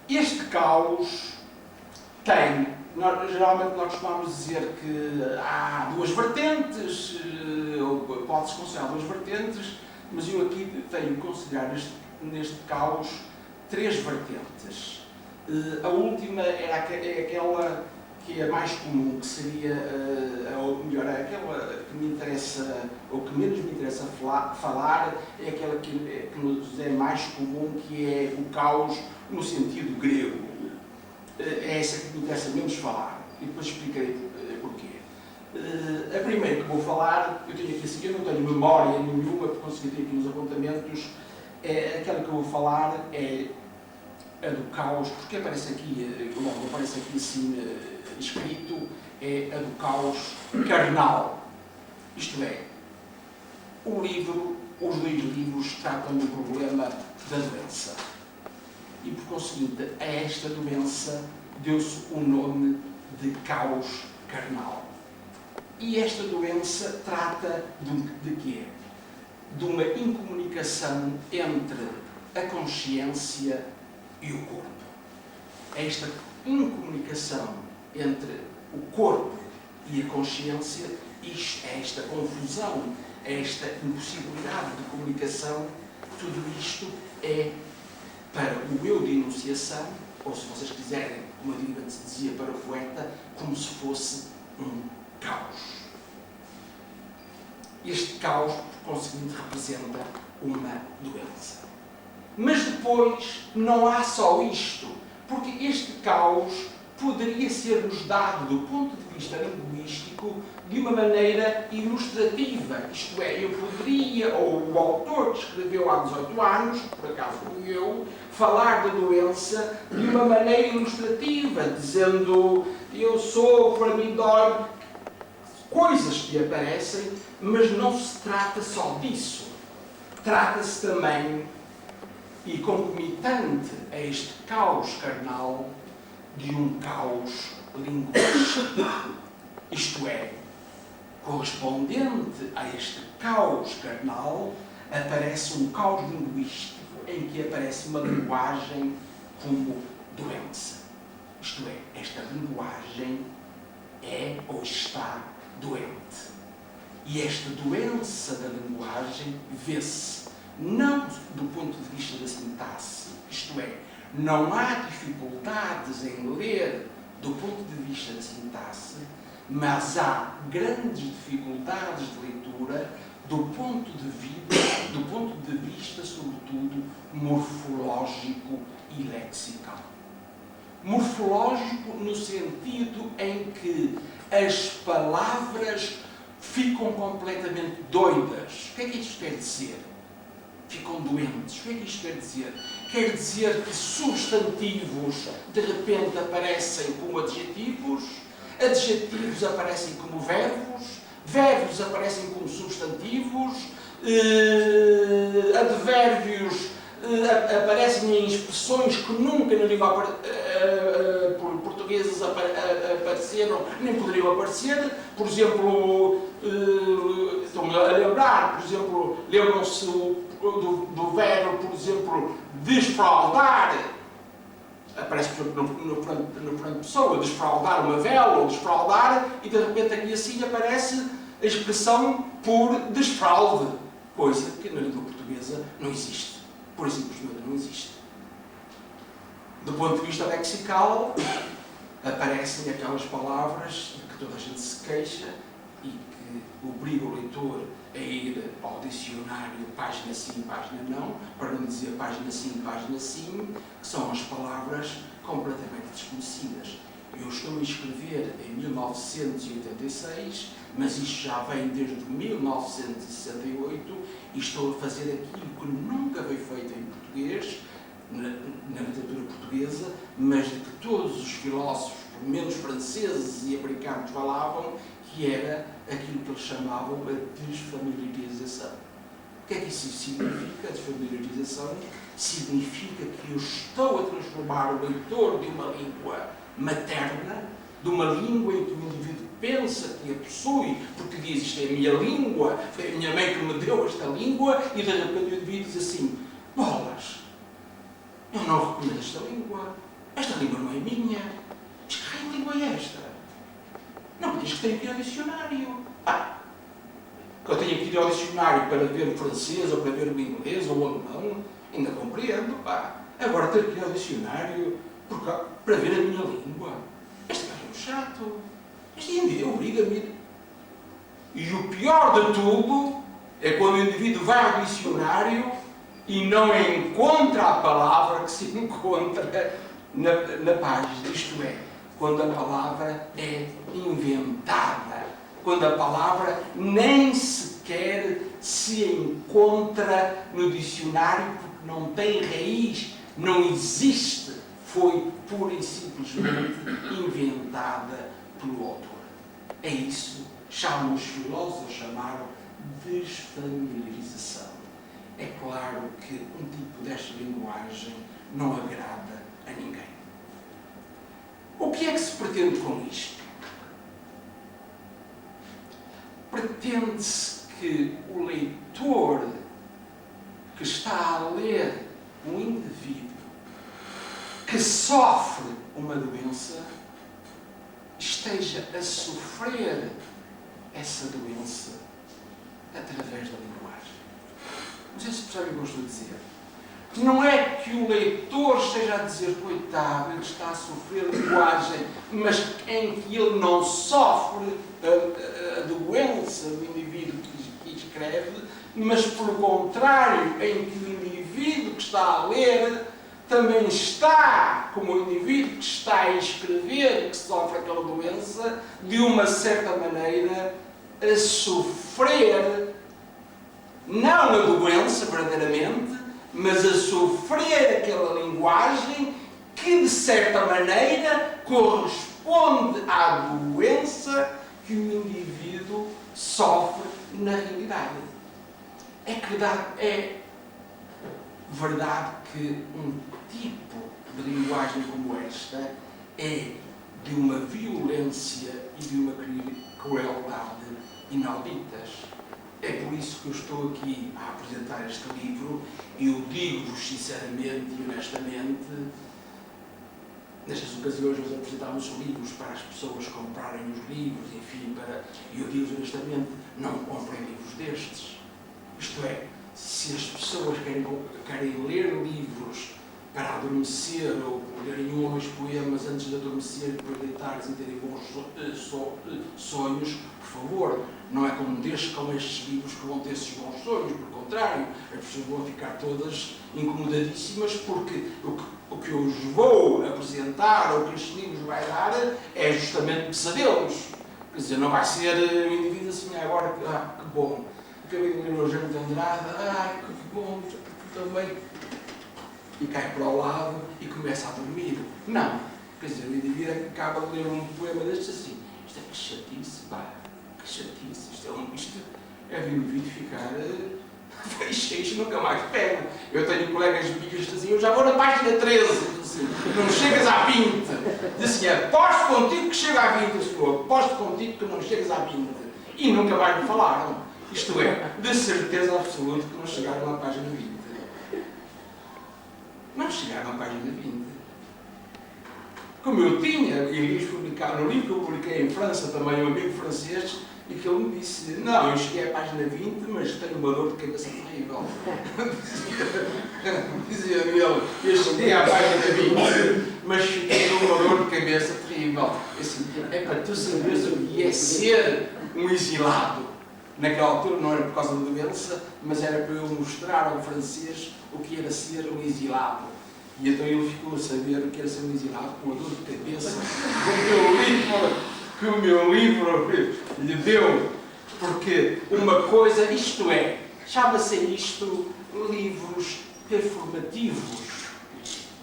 Este caos tem, geralmente nós costumamos dizer que há duas vertentes, ou pode-se considerar duas vertentes, mas eu aqui tenho que considerar neste caos três vertentes. A última é aquela que é mais comum, que seria, ou melhor, é aquela que me interessa, ou que menos me interessa falar, é aquela que nos é mais comum, que é o caos no sentido grego. É essa que me interessa menos falar, e depois explicarei porquê. A primeira que vou falar, eu tenho aqui assim, eu não tenho memória nenhuma, porque consegui ter aqui nos apontamentos, aquela que eu vou falar é a do caos, porque aparece aqui, logo aparece aqui assim escrito, é a do caos carnal. Isto é, os dois livros tratam do problema da doença. E por conseguinte, a esta doença deu-se o nome de caos carnal. E esta doença trata de quê? De uma incomunicação entre a consciência e o corpo. Esta incomunicação entre o corpo e a consciência, esta confusão, esta impossibilidade de comunicação, tudo isto é para o eu de enunciação, ou se vocês quiserem, como antigamente se dizia para o poeta, como se fosse um caos. Este caos, por conseguinte, representa uma doença. Mas depois não há só isto, porque este caos poderia ser-nos dado do ponto de vista linguístico de uma maneira ilustrativa. Isto é, eu poderia, ou o autor que escreveu há 18 anos, por acaso fui eu, falar da doença de uma maneira ilustrativa, dizendo eu sofro, a mim dói, coisas que aparecem, mas não se trata só disso. Trata-se também, e concomitante a este caos carnal, de um caos linguístico. Isto é, correspondente a este caos carnal, aparece um caos linguístico em que aparece uma linguagem como doença. Isto é, esta linguagem é ou está doente. E esta doença da linguagem vê-se não do ponto de vista da sintaxe, isto é, não há dificuldades em ler do ponto de vista da sintaxe, mas há grandes dificuldades de leitura do ponto de vista, sobretudo, morfológico e lexical. Morfológico no sentido em que as palavras ficam completamente doidas. O que é que isto quer dizer? Ficam doentes. O que é que isto quer dizer? Quer dizer que substantivos de repente aparecem como adjetivos, adjetivos aparecem como verbos, verbos aparecem como substantivos, advérbios aparecem em expressões que nunca na língua portuguesa apareceram, nem poderiam aparecer. Por exemplo, estou-me a lembrar, por exemplo, lembram-se do verbo, por exemplo, desfraldar. Aparece, por exemplo, no pronto pessoa, desfraldar uma vela ou desfraldar, e de repente aqui assim aparece a expressão por desfralde, coisa que na língua portuguesa não existe. Por simplesmente não existe. Do ponto de vista lexical, aparecem aquelas palavras de que toda a gente se queixa e que obriga o leitor a ir ao dicionário página sim, página não, para não dizer página sim, página sim, que são as palavras completamente desconhecidas. Eu estou a escrever em 1986, mas isto já vem desde 1968 e estou a fazer aquilo que nunca foi feito em português, na literatura portuguesa, mas de que todos os filósofos, pelo menos franceses e americanos, falavam, que era aquilo que eles chamavam a desfamiliarização. O que é que isso significa? A desfamiliarização significa que eu estou a transformar o leitor de uma língua materna, de uma língua em que o indivíduo pensa que a possui, porque diz isto é a minha língua, foi a minha mãe que me deu esta língua, e de repente o indivíduo diz assim, bolas, eu não reconheço esta língua, esta língua não é minha. Mas que raio de língua é esta? Não me diz que tenho que ir ao dicionário. Que eu tenho que ir ao dicionário para ver o francês, ou para ver o inglês, ou o alemão, ainda compreendo. Agora ter que ir ao dicionário para ver a minha língua. Este gajo é um chato. Este indivíduo obriga-me. E o pior de tudo é quando o indivíduo vai ao dicionário e não encontra a palavra que se encontra na página. Isto é, quando a palavra é inventada. Quando a palavra nem sequer se encontra no dicionário porque não tem raiz, não existe. Foi pura e simplesmente inventada pelo autor. É isso que os filósofos chamaram desfamiliarização. É claro que um tipo desta linguagem não agrada a ninguém. O que é que se pretende com isto? Pretende-se que o leitor que está a ler um indivíduo que sofre uma doença esteja a sofrer essa doença através da linguagem. Não sei se percebem o que eu estou a dizer. Não é que o leitor esteja a dizer, coitado, ele está a sofrer linguagem, mas em que ele não sofre a doença do indivíduo que escreve, mas, pelo contrário, em que o indivíduo que está a ler também está, como o indivíduo que está a escrever, que sofre aquela doença, de uma certa maneira, a sofrer, não a doença verdadeiramente, mas a sofrer aquela linguagem que, de certa maneira, corresponde à doença que o indivíduo sofre na realidade. É verdade que um tipo de linguagem como esta é de uma violência e de uma crueldade inauditas. É por isso que eu estou aqui a apresentar este livro e eu digo-vos sinceramente e honestamente, nestas ocasiões nós apresentamos livros para as pessoas comprarem os livros, enfim, e eu digo honestamente, não comprem livros destes. Isto é, se as pessoas querem ler livros para adormecer ou lerem um ou dois poemas antes de adormecer e depois deitar-se e terem bons sonhos, por favor, não é com estes livros que vão ter esses bons sonhos, pelo contrário, as pessoas vão ficar todas incomodadíssimas porque o que eu vos vou apresentar ou que estes livros vai dar é justamente pesadelos. Quer dizer, não vai ser o indivíduo assim, agora, que bom, acabei de ler o Eugênio de Andrade, que bom, também, e cai para o lado e começa a dormir. Não. Quer dizer, o indivíduo é que acaba de ler um poema destes assim, isto é que chatice, que chatice, isto é de um indivíduo ficar feixo, nunca mais pego. Eu tenho colegas meus que dizem, eu já vou na página 13, assim, não chegas à 20. Diz assim, aposto contigo que chega à 20, senhor, aposto contigo que não chegas à 20. E nunca mais me falaram. Isto é, de certeza absoluta que não chegaram à página 20. Não chegaram à página 20. Como eu tinha, e no livro que eu publiquei em França, também um amigo francês, e que ele me disse, não, eu cheguei à página 20, mas tenho uma dor de cabeça terrível. Dizia ele, eu cheguei à página 20, mas cheguei com uma dor de cabeça terrível. Assim, é para tu saberes o que é ser um exilado. Naquela altura não era por causa da doença, mas era para eu mostrar ao francês o que era ser um exilado. E então ele ficou a saber o que era ser um exilado com a dor de cabeça que o meu livro lhe deu. Porque uma coisa, isto é, chama-se isto livros performativos.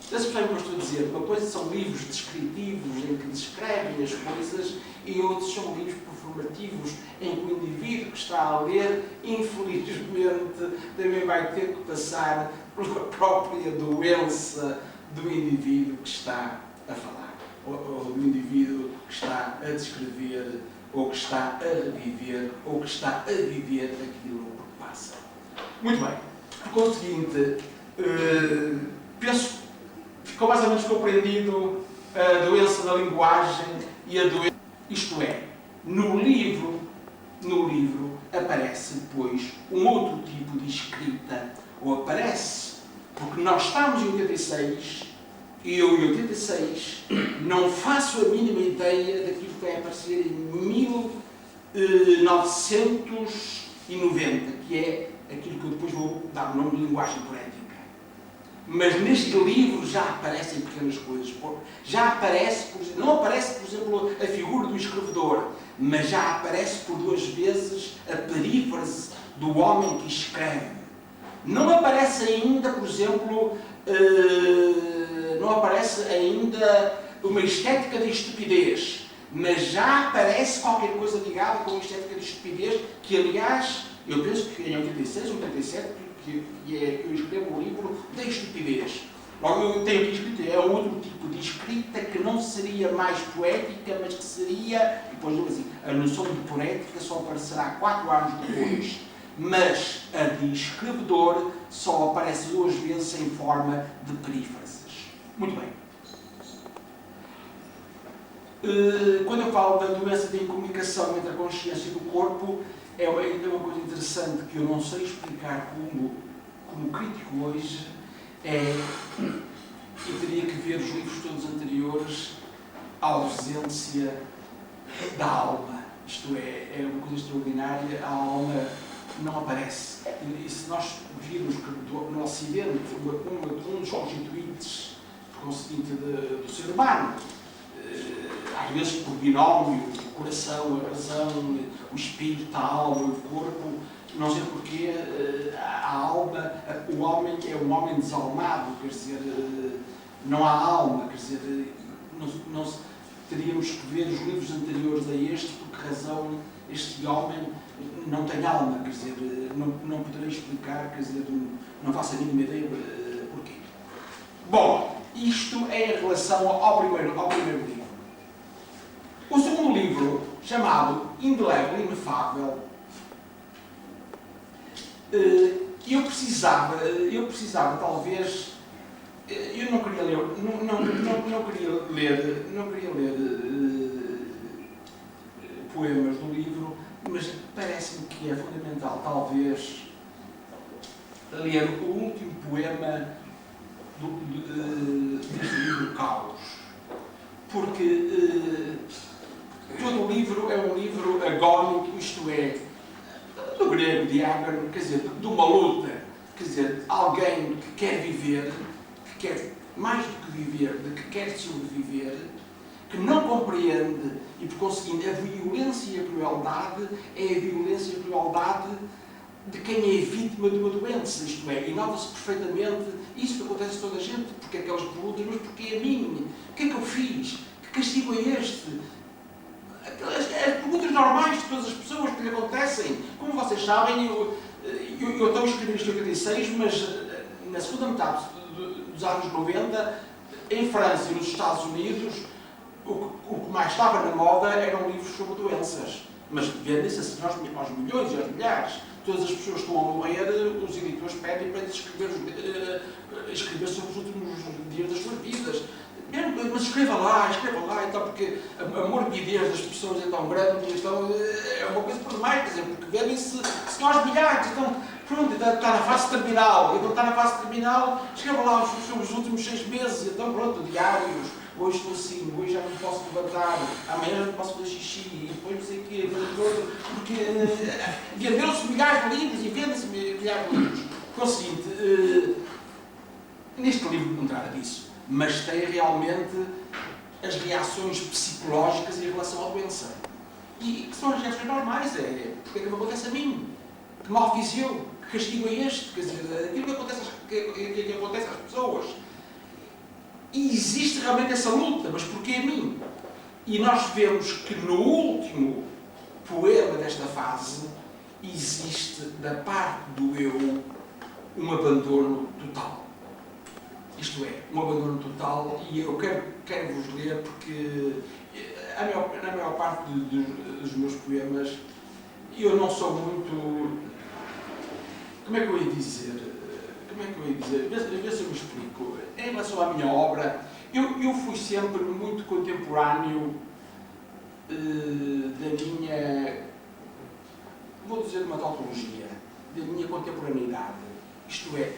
Vocês percebem o que eu estou a dizer? Uma coisa são livros descritivos, em que descrevem as coisas, e outros são livros performativos, em que o indivíduo que está a ler, infelizmente, também vai ter que passar pela própria doença do indivíduo que está a falar, ou do indivíduo que está a descrever, ou que está a reviver, ou que está a viver aquilo que passa. Muito bem. Por conseguinte, penso ficou mais ou menos compreendido a doença da linguagem e a doença. Isto é, no livro aparece depois um outro tipo de escrita, ou aparece, porque nós estamos em 86, e eu em 86 não faço a mínima ideia daquilo que vai aparecer em 1990, que é aquilo que eu depois vou dar o nome de linguagem poética. Mas neste livro já aparecem pequenas coisas. Já aparece, não aparece, por exemplo, a figura do escrevedor, mas já aparece por 2 vezes a perífrase do homem que escreve. Não aparece ainda, por exemplo, não aparece ainda uma estética da estupidez, mas já aparece qualquer coisa ligada com a estética da estupidez, que aliás, eu penso que em 86 ou 87, que eu escrevo o livro da estupidez. Logo, eu tenho aqui escrito, é outro tipo de escrita que não seria mais poética, mas que seria, e depois assim, a noção de poética só aparecerá 4 anos depois, mas a de escrevedor só aparece 2 vezes em forma de perífrases. Muito bem. Quando eu falo da doença da incomunicação entre a consciência e o corpo, é uma coisa interessante que eu não sei explicar como crítico hoje, eu teria que ver os livros todos anteriores, a ausência da alma. Isto é uma coisa extraordinária, a alma não aparece. E se nós virmos que no Ocidente, um dos constituintes do ser humano, às vezes por binómio, o coração, a razão, o espírito, a alma, o corpo, não sei porquê, a alma, o homem é um homem desalmado, quer dizer, não há alma, quer dizer, teríamos que ver os livros anteriores a este, por que razão este homem não tem alma, quer dizer, não poderei explicar, quer dizer, não faço a mínima ideia porquê. Bom, isto é em relação ao primeiro livro. O segundo livro, chamado Indelével e Inefável, eu precisava talvez, eu não queria ler poemas do livro, mas parece-me que é fundamental talvez ler o último poema deste livro Caos, porque todo o livro é um livro agónico, isto é, do grego, de ágano, quer dizer, de uma luta, quer dizer, alguém que quer viver, que quer mais do que viver, de que quer sobreviver, que não compreende e, por conseguinte, a violência e a crueldade é a violência e a crueldade de quem é vítima de uma doença, isto é, e nota-se perfeitamente isso que acontece a toda a gente, porque aquelas perguntas, mas porquê a mim? O que é que eu fiz? Que castigo é este? As perguntas normais de todas as pessoas que lhe acontecem. Como vocês sabem, eu estou a escrever isto em 86, mas na segunda metade dos anos 90, em França e nos Estados Unidos, o que mais estava na moda eram livros sobre doenças. Mas vendem-se assim aos milhões e aos milhares. Todas as pessoas que estão a morrer, os editores pedem para eles escrever sobre os últimos dias das suas vidas. Mas escreva lá, então, porque a morbidez das pessoas é tão grande, então é uma coisa por demais, quer dizer, porque vendem-se aos milhares, então, pronto, está na fase terminal, então está na fase terminal, escreva lá sobre os últimos 6 meses, então pronto, diários, hoje estou assim, hoje já não posso levantar, amanhã já não posso fazer xixi, e depois não sei o quê, porque venderam-se milhares de livros e vendem-se milhares de livros. Conseguinte, neste livro não trata disso, mas tem realmente as reações psicológicas em relação à doença. E que são as reações normais, porque é que me acontece a mim? Que mal fiz eu? Que castigo é este? Quer dizer, aquilo que acontece às pessoas. E existe realmente essa luta, mas porquê a mim? E nós vemos que no último poema desta fase existe, da parte do eu, um abandono total. Isto é, um abandono total, e eu quero vos ler porque na maior parte dos meus poemas eu não sou muito, como é que eu ia dizer, como é que eu ia dizer? Vê se eu me explico. Em relação à minha obra, eu fui sempre muito contemporâneo da minha, vou dizer uma tautologia, da minha contemporaneidade. Isto é,